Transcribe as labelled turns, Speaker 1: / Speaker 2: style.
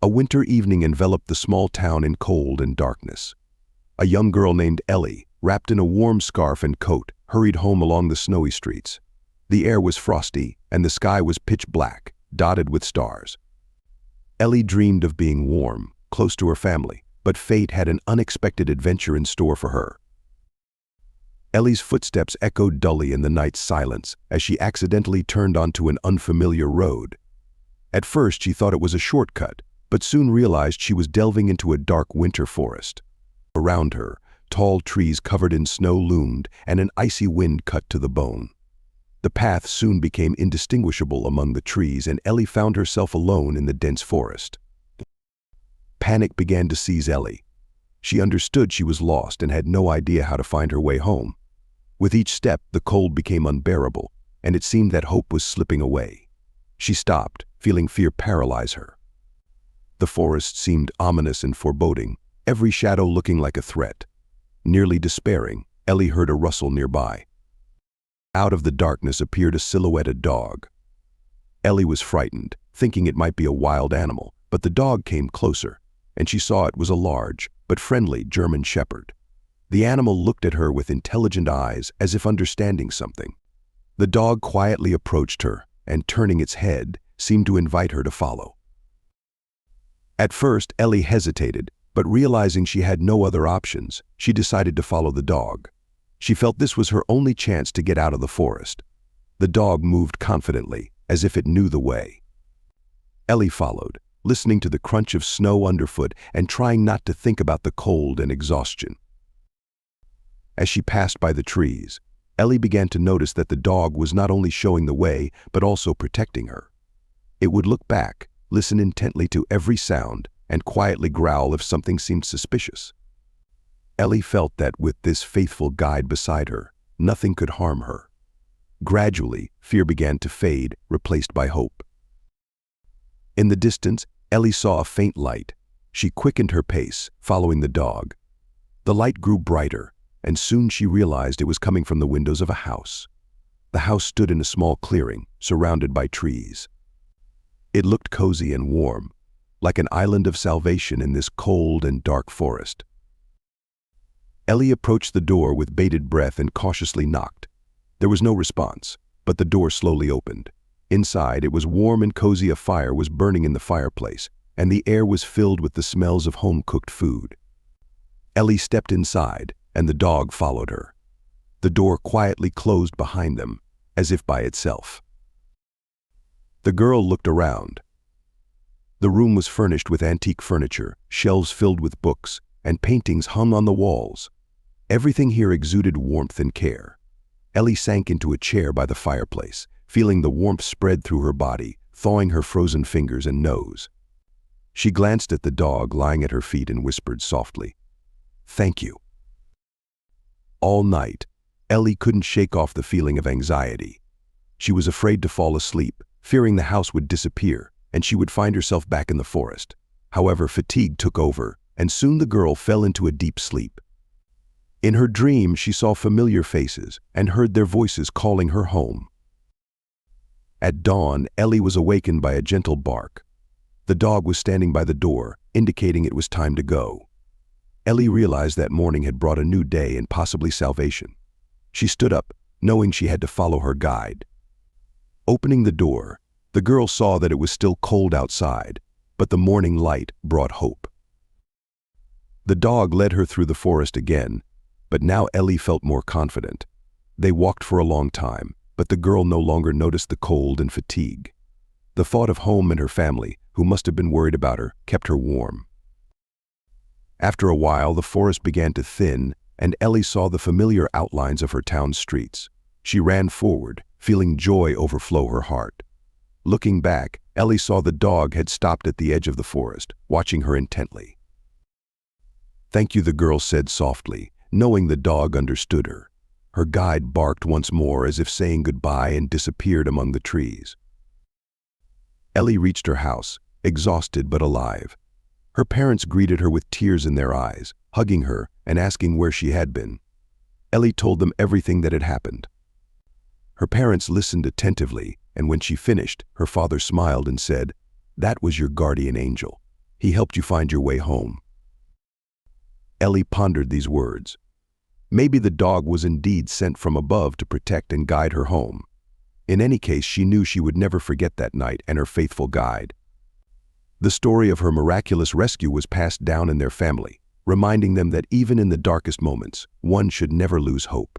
Speaker 1: A winter evening enveloped the small town in cold and darkness. A young girl named Ellie, wrapped in a warm scarf and coat, hurried home along the snowy streets. The air was frosty, and the sky was pitch black, dotted with stars. Ellie dreamed of being warm, close to her family, but fate had an unexpected adventure in store for her. Ellie's footsteps echoed dully in the night's silence as she accidentally turned onto an unfamiliar road. At first she thought it was a shortcut, but soon realized she was delving into a dark winter forest. Around her, tall trees covered in snow loomed, and an icy wind cut to the bone. The path soon became indistinguishable among the trees, and Ellie found herself alone in the dense forest. Panic began to seize Ellie. She understood she was lost and had no idea how to find her way home. With each step, the cold became unbearable, and it seemed that hope was slipping away. She stopped, feeling fear paralyze her. The forest seemed ominous and foreboding, every shadow looking like a threat. Nearly despairing, Ellie heard a rustle nearby. Out of the darkness appeared a silhouetted dog. Ellie was frightened, thinking it might be a wild animal, but the dog came closer, and she saw it was a large, but friendly German shepherd. The animal looked at her with intelligent eyes, as if understanding something. The dog quietly approached her, and turning its head, seemed to invite her to follow. At first, Ellie hesitated, but realizing she had no other options, she decided to follow the dog. She felt this was her only chance to get out of the forest. The dog moved confidently, as if it knew the way. Ellie followed, listening to the crunch of snow underfoot and trying not to think about the cold and exhaustion. As she passed by the trees, Ellie began to notice that the dog was not only showing the way, but also protecting her. It would look back, listen intently to every sound, and quietly growl if something seemed suspicious. Ellie felt that with this faithful guide beside her, nothing could harm her. Gradually, fear began to fade, replaced by hope. In the distance, Ellie saw a faint light. She quickened her pace, following the dog. The light grew brighter, and soon she realized it was coming from the windows of a house. The house stood in a small clearing, surrounded by trees. It looked cozy and warm, like an island of salvation in this cold and dark forest. Ellie approached the door with bated breath and cautiously knocked. There was no response, but the door slowly opened. Inside, it was warm and cozy. A fire was burning in the fireplace, and the air was filled with the smells of home-cooked food. Ellie stepped inside, and the dog followed her. The door quietly closed behind them, as if by itself. The girl looked around. The room was furnished with antique furniture, shelves filled with books, and paintings hung on the walls. Everything here exuded warmth and care. Ellie sank into a chair by the fireplace, feeling the warmth spread through her body, thawing her frozen fingers and nose. She glanced at the dog lying at her feet and whispered softly, "Thank you." All night, Ellie couldn't shake off the feeling of anxiety. She was afraid to fall asleep, fearing the house would disappear, and she would find herself back in the forest. However, fatigue took over, and soon the girl fell into a deep sleep. In her dream, she saw familiar faces and heard their voices calling her home. At dawn, Ellie was awakened by a gentle bark. The dog was standing by the door, indicating it was time to go. Ellie realized that morning had brought a new day and possibly salvation. She stood up, knowing she had to follow her guide. Opening the door, the girl saw that it was still cold outside, but the morning light brought hope. The dog led her through the forest again, but now Ellie felt more confident. They walked for a long time, but the girl no longer noticed the cold and fatigue. The thought of home and her family, who must have been worried about her, kept her warm. After a while, the forest began to thin, and Ellie saw the familiar outlines of her town's streets. She ran forward, feeling joy overflow her heart. Looking back, Ellie saw the dog had stopped at the edge of the forest, watching her intently. "Thank you," the girl said softly, knowing the dog understood her. Her guide barked once more as if saying goodbye and disappeared among the trees. Ellie reached her house, exhausted but alive. Her parents greeted her with tears in their eyes, hugging her and asking where she had been. Ellie told them everything that had happened. Her parents listened attentively, and when she finished, her father smiled and said, "That was your guardian angel." He helped you find your way home." Ellie pondered these words. Maybe the dog was indeed sent from above to protect and guide her home. In any case, she knew she would never forget that night and her faithful guide. The story of her miraculous rescue was passed down in their family, reminding them that even in the darkest moments, one should never lose hope.